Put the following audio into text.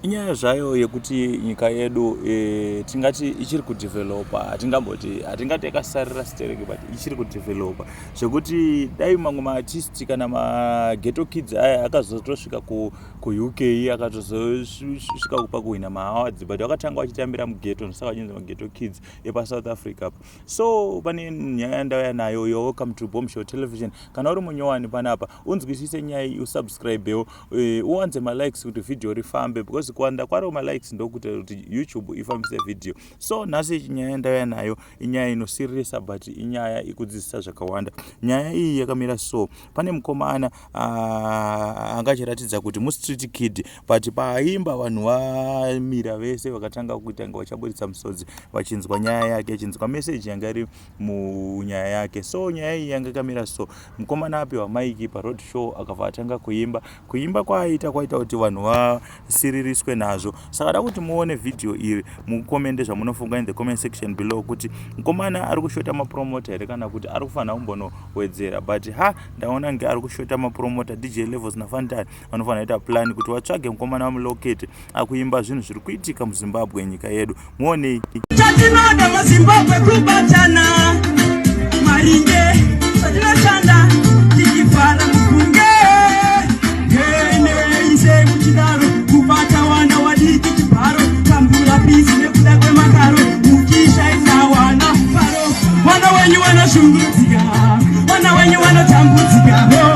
inyaya zvayo yekuti nyika yedu tingati ichiri kudevelopa, hatingati yakasarira stereki, but ichiri kudevelopa zvekuti dai mamwe maartisti kana maghetto kids aya akazotosvika kuuk akatozosvika kupa kuhwina maawards, but vakatanga vachitambira mughetto, saka vachinzi maghetto kids epasouth africa. So pane nyaya ndauya nayo yo welcome to Bomb Show Television. Kana uri munyowani panapa unzwisise nyaya iyi, usubscribewo, uwanze malikes kuti video rifambe, because kuwanda kwaro malikes ndokuti YouTube ifambise video. So nhasi nyaya ndauya nayo inyaya inosirisa, but inyaya ikudzidzisa zvakawanda. Nyaya iyi yakamira so, pane mukomana angachiratidza kuti mustreet kid, but paaimba vanhu vamira vese vakatanga kutanga vachaburitsa musodzi vachinzwa nyaya yake, achinzwa message yanga iri munyaya yake. So nyaya iyi yanga yakamira so, mukomana apiwa maiki paroad show akabva atanga kuimba kwaita kuti vanhu vasiririswe nazvo. Saka da kuti muone video iri, mukomende zvamunofunga in the comment section below kuti mukomana ari kushota mapromota here kana kuti ari kufanira kumbonowedzera. But ndaona nge ari kushota mapromota. DJ Levels naFantani vanofanira kuita plan kuti vatsvage mukomana vamulocate akuimba zvinhu zviri kuitika muZimbabwe, nyika yedu. Muonei chatinoda muZimbabwe kubatana maringe chatinoshanda tichifara mukunge neise kuchidaro kubata wana wadiki chibharo tambura pisi nekuda kwemakaro muchishaisa wana paro wana wenyu wanashungurudzika, wana wenyu wanotambudzika.